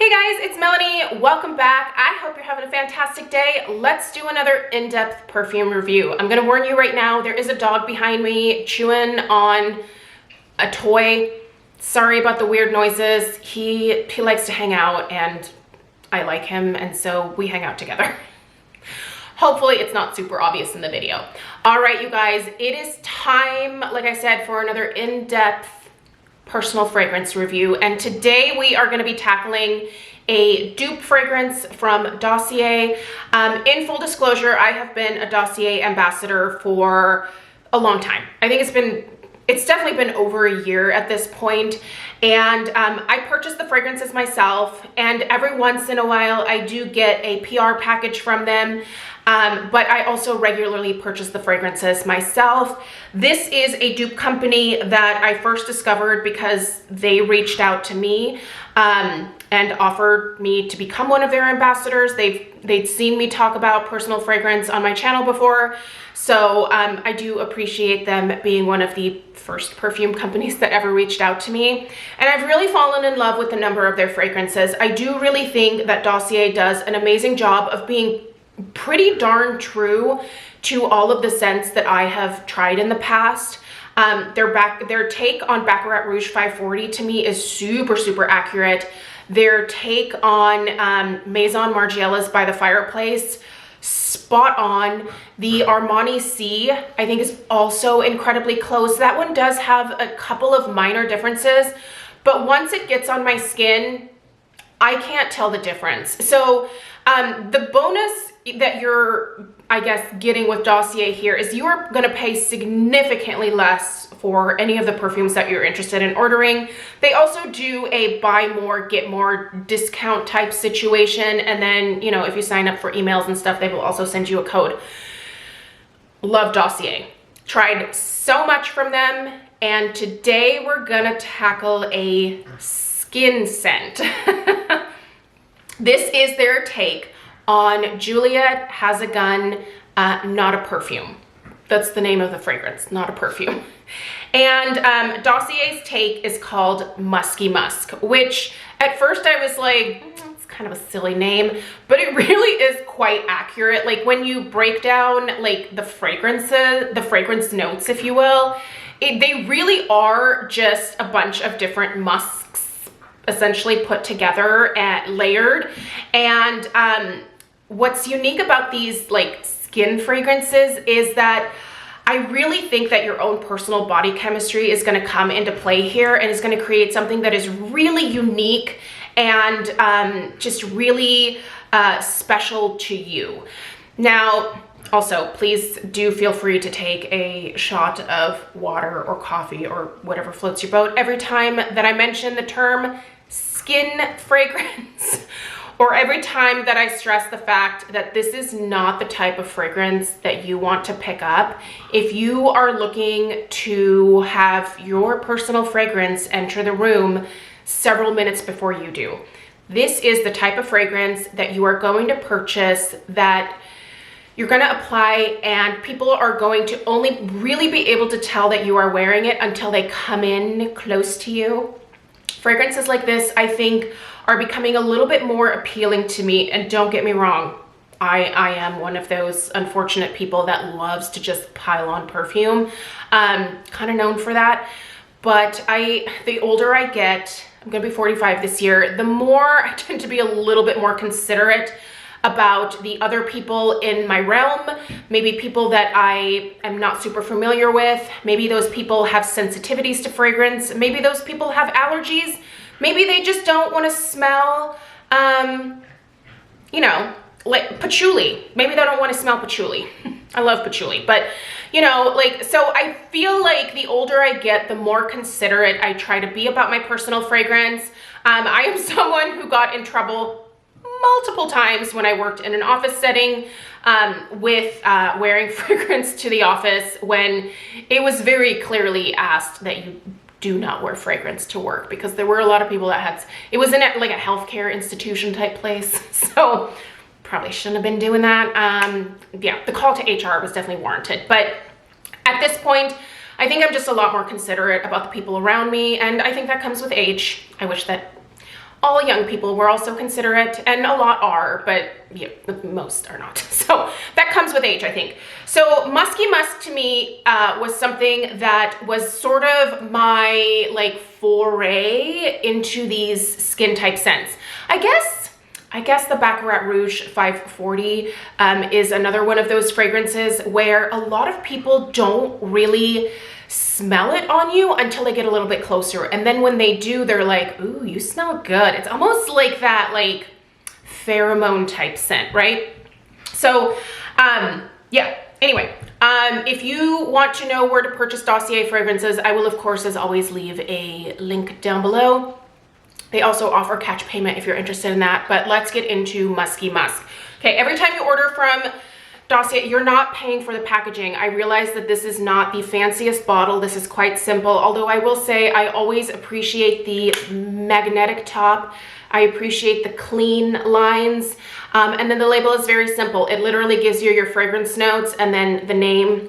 Hey guys, it's Melanie. Welcome back. I hope you're having a fantastic day. Let's do another in-depth perfume review. I'm gonna warn you right now, there is a dog behind me chewing on a toy. Sorry about the weird noises. He likes to hang out and I like him, and so we hang out together. Hopefully it's not super obvious in the video. All right, you guys, it is time, like I said, for another in-depth personal fragrance review. And today we are going to be tackling a dupe fragrance from Dossier. In full disclosure, I have been a Dossier ambassador for a long time. I think it's definitely been over a year at this point. And I purchased the fragrances myself, and every once in a while I do get a PR package from them. But I also regularly purchase the fragrances myself. This is a dupe company that I first discovered because they reached out to me and offered me to become one of their ambassadors. They'd seen me talk about personal fragrance on my channel before. So I do appreciate them being one of the first perfume companies that ever reached out to me. And I've really fallen in love with a number of their fragrances. I do really think that Dossier does an amazing job of being pretty darn true to all of the scents that I have tried in the past. Their take on Baccarat Rouge 540 to me is super accurate. Their take on Maison Margiela's By the Fireplace, spot on. The Armani C, I think, is also incredibly close. That one does have a couple of minor differences, but once it gets on my skin, I can't tell the difference. So the bonus that you're, I guess, getting with Dossier here is you are going to pay significantly less for any of the perfumes that you're interested in ordering. They also do a buy more, get more discount type situation. And then, you know, if you sign up for emails and stuff, they will also send you a code. Love Dossier. Tried so much from them. And today we're going to tackle a skin scent. This is their take on Juliette Has a Gun, Not a Perfume. That's the name of the fragrance, not a perfume. And Dossier's take is called Musky Musk, which at first I was like, it's kind of a silly name, but it really is quite accurate. Like when you break down like the fragrances, the fragrance notes, if you will, they really are just a bunch of different musks essentially put together and layered. And what's unique about these like skin fragrances is that I really think that your own personal body chemistry is going to come into play here and is going to create something that is really unique and just really special to you. Now, also, please do feel free to take a shot of water or coffee or whatever floats your boat every time that I mention the term skin fragrance, or every time that I stress the fact that this is not the type of fragrance that you want to pick up. If you are looking to have your personal fragrance enter the room several minutes before you do, this is the type of fragrance that you are going to purchase, that you're going to apply, and people are going to only really be able to tell that you are wearing it until they come in close to you. Fragrances like this, I think, are becoming a little bit more appealing to me. And don't get me wrong, I am one of those unfortunate people that loves to just pile on perfume. Kind of known for that. But the older I get, I'm gonna be 45 this year, the more I tend to be a little bit more considerate about the other people in my realm, maybe people that I am not super familiar with. Maybe those people have sensitivities to fragrance. Maybe those people have allergies. Maybe they just don't want to smell, you know, like patchouli. Maybe they don't want to smell patchouli. I love patchouli, but you know, like, so I feel like the older I get, the more considerate I try to be about my personal fragrance. I am someone who got in trouble multiple times when I worked in an office setting with wearing fragrance to the office when it was very clearly asked that you do not wear fragrance to work, because there were a lot of people that had, it was in like a healthcare institution type place. So probably shouldn't have been doing that. Yeah, the call to HR was definitely warranted. But at this point, I think I'm just a lot more considerate about the people around me. And I think that comes with age. I wish that all young people were also considerate, and a lot are, but yeah, most are not. So that comes with age, I think. So Musky Musk to me was something that was sort of my like foray into these skin type scents. I guess the Baccarat Rouge 540 is another one of those fragrances where a lot of people don't really smell it on you until they get a little bit closer. And then when they do, they're like, ooh, you smell good. It's almost like that like pheromone type scent, right? So yeah, anyway, if you want to know where to purchase Dossier fragrances, I will of course as always leave a link down below. They also offer cash payment if you're interested in that, but let's get into Musky Musk. Okay, every time you order from Dossier, you're not paying for the packaging. I realize that this is not the fanciest bottle. This is quite simple, although I will say I always appreciate the magnetic top. I appreciate the clean lines. And then the label is very simple. It literally gives you your fragrance notes and then the name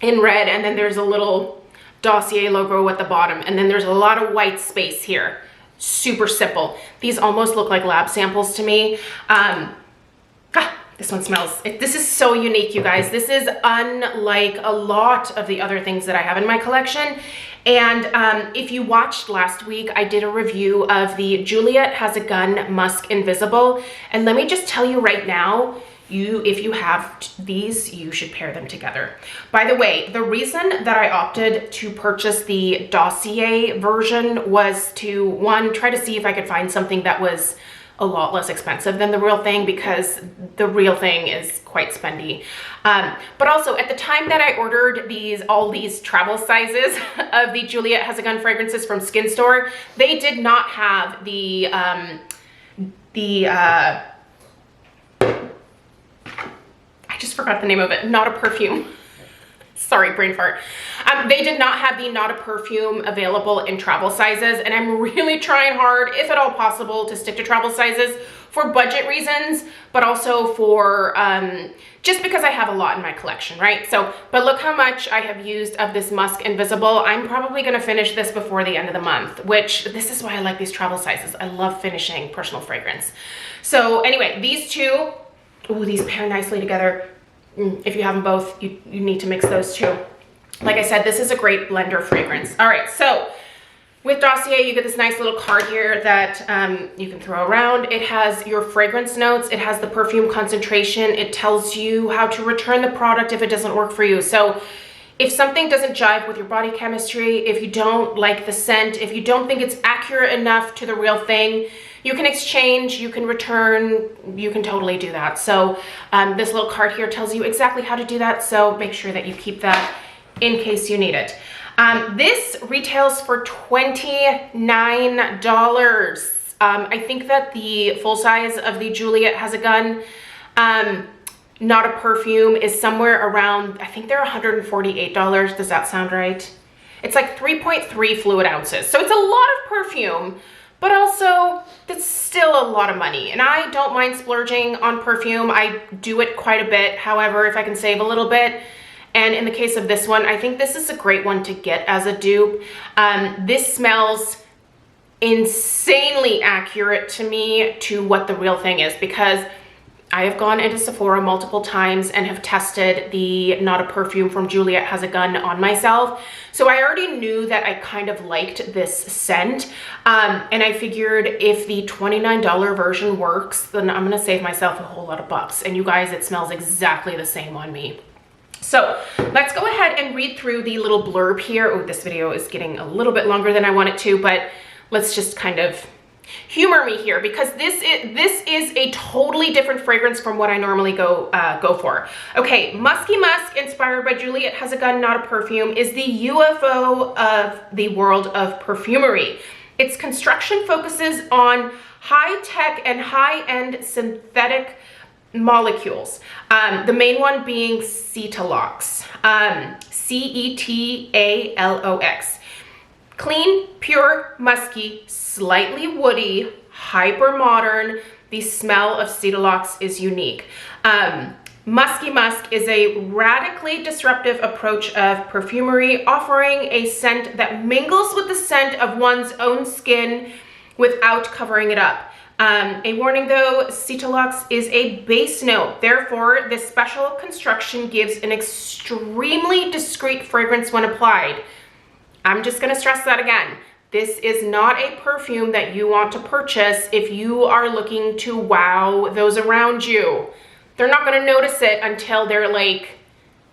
in red, and then there's a little Dossier logo at the bottom, and then there's a lot of white space here. Super simple. These almost look like lab samples to me. This one smells, this is so unique, you guys. This is unlike a lot of the other things that I have in my collection. And if you watched last week, I did a review of the Juliette Has a Gun Musk Invisible. And let me just tell you right now, if you have these, you should pair them together. By the way, the reason that I opted to purchase the Dossier version was to, one, try to see if I could find something that was a lot less expensive than the real thing, because the real thing is quite spendy. But also at the time that I ordered all these travel sizes of the Juliette Has a Gun fragrances from Skin Store, they did not have the I just forgot the name of it, Not a Perfume. Sorry, brain fart. They did not have the Not a Perfume available in travel sizes, and I'm really trying hard, if at all possible, to stick to travel sizes for budget reasons, but also for just because I have a lot in my collection, right? So, but look how much I have used of this Musk Invisible. I'm probably gonna finish this before the end of the month, which this is why I like these travel sizes. I love finishing personal fragrance. So anyway, these two, ooh, these pair nicely together. If you have them both, you need to mix those two. Like I said, this is a great blender fragrance. All right, so with Dossier, you get this nice little card here that you can throw around. It has your fragrance notes. It has the perfume concentration. It tells you how to return the product if it doesn't work for you. So if something doesn't jive with your body chemistry, if you don't like the scent, if you don't think it's accurate enough to the real thing, you can exchange, you can return, you can totally do that. So this little card here tells you exactly how to do that. So make sure that you keep that in case you need it. This retails for $29. I think that the full size of the Juliette Has a Gun Not a Perfume is somewhere around, I think they're $148. Does that sound right? It's like 3.3 fluid ounces. So it's a lot of perfume, but also it's still a lot of money. And I don't mind splurging on perfume. I do it quite a bit. However, if I can save a little bit, and in the case of this one, I think this is a great one to get as a dupe. This smells insanely accurate to me to what the real thing is, because I have gone into Sephora multiple times and have tested the Not a Perfume from Juliette Has a Gun on myself. So I already knew that I kind of liked this scent. And I figured if the $29 version works, then I'm gonna save myself a whole lot of bucks. And you guys, it smells exactly the same on me. So let's go ahead and read through the little blurb here. Oh, this video is getting a little bit longer than I want it to, but let's just kind of humor me here, because this is a totally different fragrance from what I normally go for. Okay, Musky Musk, inspired by Juliette Has a Gun Not a Perfume, is the UFO of the world of perfumery. Its construction focuses on high-tech and high-end synthetic molecules. The main one being Cetalox, C-E-T-A-L-O-X. Clean, pure, musky, slightly woody, hyper modern. The smell of Cetalox is unique. Musky Musk is a radically disruptive approach of perfumery, offering a scent that mingles with the scent of one's own skin, without covering it up. A warning though, Cetalux is a base note. Therefore, this special construction gives an extremely discreet fragrance when applied. I'm just gonna stress that again. This is not a perfume that you want to purchase if you are looking to wow those around you. They're not gonna notice it until they're like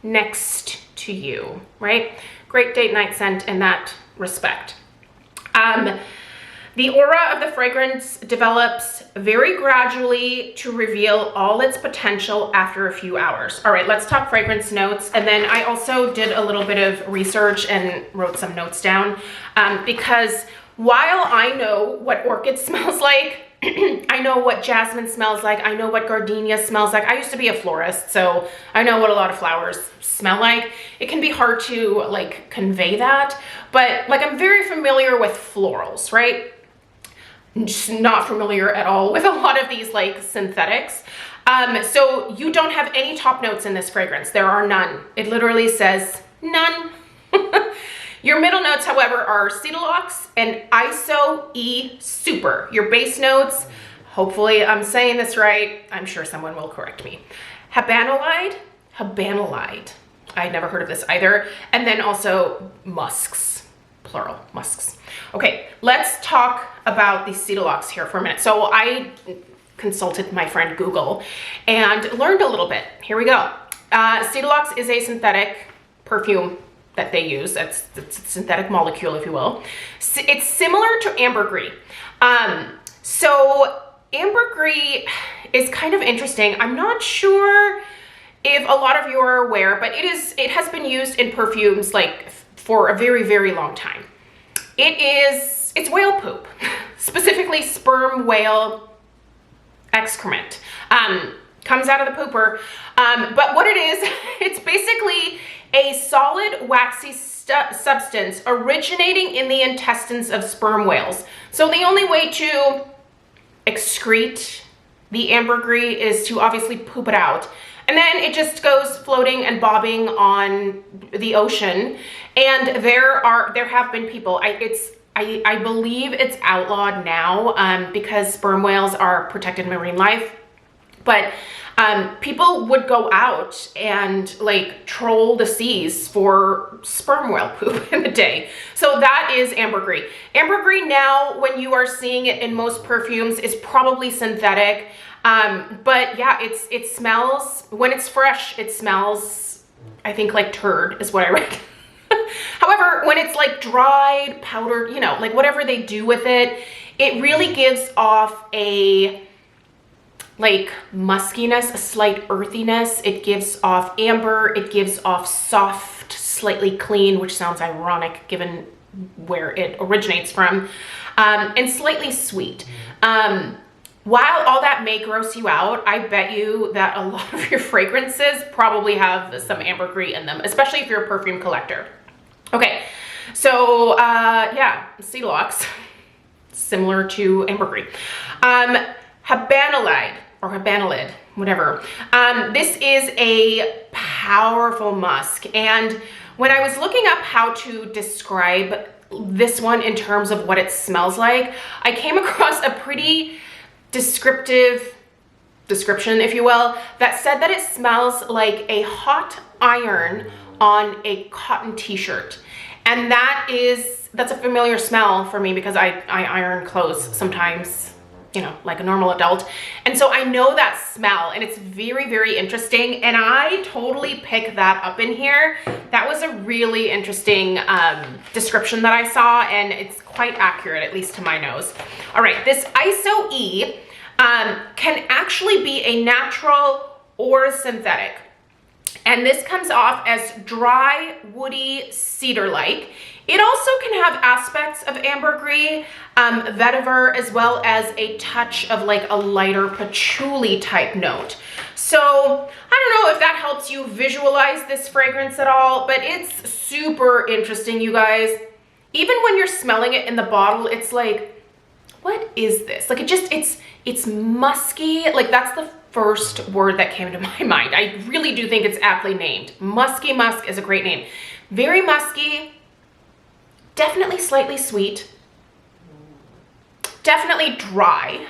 next to you, right? Great date night scent in that respect. The aura of the fragrance develops very gradually to reveal all its potential after a few hours. All right, let's talk fragrance notes. And then I also did a little bit of research and wrote some notes down because while I know what orchid smells like, I know what jasmine smells like, I know what gardenia smells like. I used to be a florist, so I know what a lot of flowers smell like. It can be hard to like convey that, but like I'm very familiar with florals, right? Just not familiar at all with a lot of these like synthetics. So you don't have any top notes in this fragrance. There are none. It literally says none. Your middle notes, however, are Cetalux and ISO E Super. Your base notes, hopefully I'm saying this right. I'm sure someone will correct me. Habanolide. I'd never heard of this either. And then also musks, plural, musks. Okay, let's talk about the Cetalux here for a minute. So I consulted my friend Google and learned a little bit. Here we go. Cetalux is a synthetic perfume that they use. It's a synthetic molecule, if you will. It's similar to ambergris. So ambergris is kind of interesting. I'm not sure if a lot of you are aware, but it has been used in perfumes like for a very, very long time. It's whale poop, specifically sperm whale excrement. Comes out of the pooper. But what it is, it's basically a solid waxy substance originating in the intestines of sperm whales. So the only way to excrete the ambergris is to obviously poop it out. And then it just goes floating and bobbing on the ocean. And there have been people, I believe it's outlawed now because sperm whales are protected marine life. But people would go out and like troll the seas for sperm whale poop in the day. So that is ambergris. Ambergris now, when you are seeing it in most perfumes, is probably synthetic. But yeah, it smells, when it's fresh, it smells, I think like turd is what I read. However, when it's like dried, powdered, you know, like whatever they do with it, it really gives off a like muskiness, a slight earthiness. It gives off amber. It gives off soft, slightly clean, which sounds ironic given where it originates from, and slightly sweet. While all that may gross you out, I bet you that a lot of your fragrances probably have some ambergris in them, especially if you're a perfume collector. Okay, so yeah, Cetalux, similar to ambergris. Habanolide, or habanolide, whatever. This is a powerful musk, and when I was looking up how to describe this one in terms of what it smells like, I came across a pretty descriptive description, if you will, that said that it smells like a hot iron on a cotton t-shirt. And that's a familiar smell for me because I iron clothes sometimes, you know, like a normal adult. And so I know that smell, and it's very, very interesting. And I totally pick that up in here. That was a really interesting description that I saw, and it's quite accurate, at least to my nose. All right, this ISO E can actually be a natural or synthetic. And this comes off as dry, woody, cedar-like. It also can have aspects of ambergris, vetiver, as well as a touch of like a lighter patchouli type note. So I don't know if that helps you visualize this fragrance at all, but it's super interesting, you guys. Even when you're smelling it in the bottle, it's like, what is this? Like it's musky. Like that's the first word that came to my mind. I really do think it's aptly named. Musky Musk is a great name. Very musky, definitely slightly sweet. Definitely dry.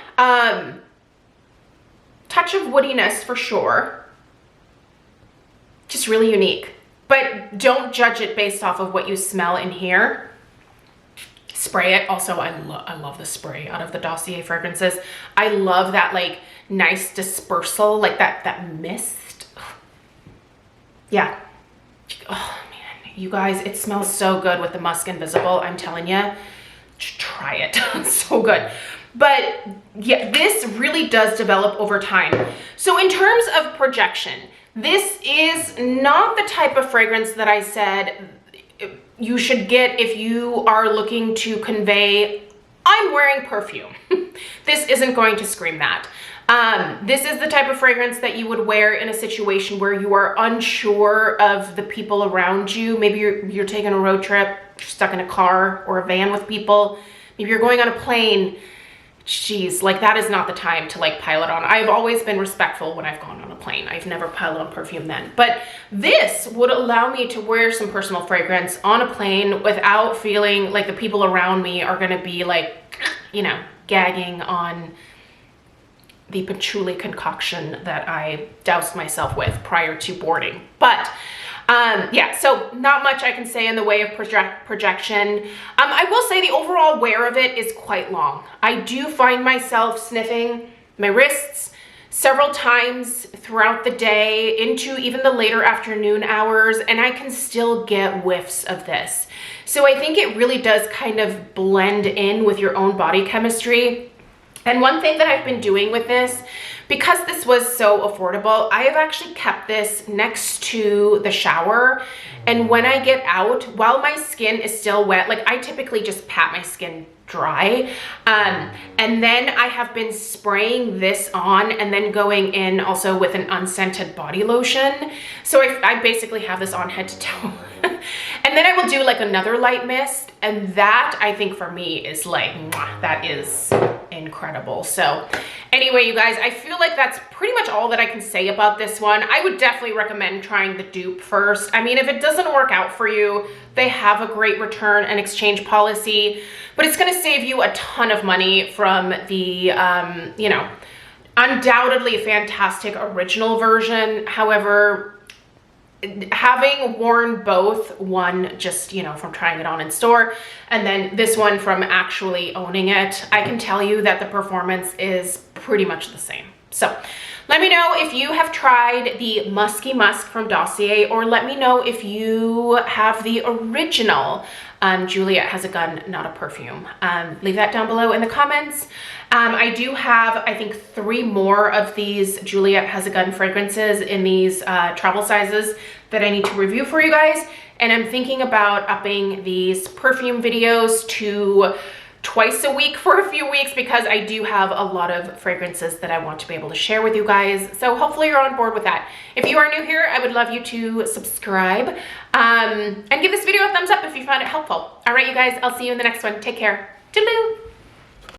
Touch of woodiness for sure. Just really unique. But don't judge it based off of what you smell in here. Spray it. Also, I love the spray out of the Dossier fragrances. I love that like nice dispersal, like that mist. Yeah. Oh man, you guys, it smells so good with the Musk Invisible. I'm telling you, try it. It's so good. But yeah, this really does develop over time. So in terms of projection, this is not the type of fragrance that I said you should get if you are looking to convey, I'm wearing perfume. This isn't going to scream that. This is the type of fragrance that you would wear in a situation where you are unsure of the people around you. Maybe you're taking a road trip, you're stuck in a car or a van with people. Maybe you're going on a plane. Jeez, like that is not the time to like pile it on. I've always been respectful when I've gone on a plane. I've never piled on perfume then. But this would allow me to wear some personal fragrance on a plane without feeling like the people around me are gonna be like, you know, gagging on the patchouli concoction that I doused myself with prior to boarding. But yeah, so not much I can say in the way of projection. I will say the overall wear of it is quite long. I do find myself sniffing my wrists several times throughout the day into even the later afternoon hours, and I can still get whiffs of this. So I think it really does kind of blend in with your own body chemistry. And one thing that I've been doing with this, because this was so affordable, I have actually kept this next to the shower. And when I get out, while my skin is still wet, like I typically just pat my skin dry. And then I have been spraying this on and then going in also with an unscented body lotion. So I basically have this on head to toe. And then I will do like another light mist. And that I think for me is like, mwah, that is incredible. So anyway, you guys, I feel like that's pretty much all that I can say about this one. I would definitely recommend trying the dupe first. I mean, if it doesn't work out for you, they have a great return and exchange policy, but it's going to save you a ton of money from the, you know, undoubtedly fantastic original version. However, having worn both, one just, you know, from trying it on in store, and then this one from actually owning it, I can tell you that the performance is pretty much the same. So let me know if you have tried the Musky Musk from Dossier, or let me know if you have the original Juliette Has a Gun, Not a Perfume. Leave that down below in the comments. I do have, I think, 3 more of these Juliette Has a Gun fragrances in these travel sizes that I need to review for you guys. And I'm thinking about upping these perfume videos to twice a week for a few weeks, because I do have a lot of fragrances that I want to be able to share with you guys. So hopefully you're on board with that. If you are new here, I would love you to subscribe and give this video a thumbs up if you found it helpful. All right, you guys, I'll see you in the next one. Take care. Toodaloo.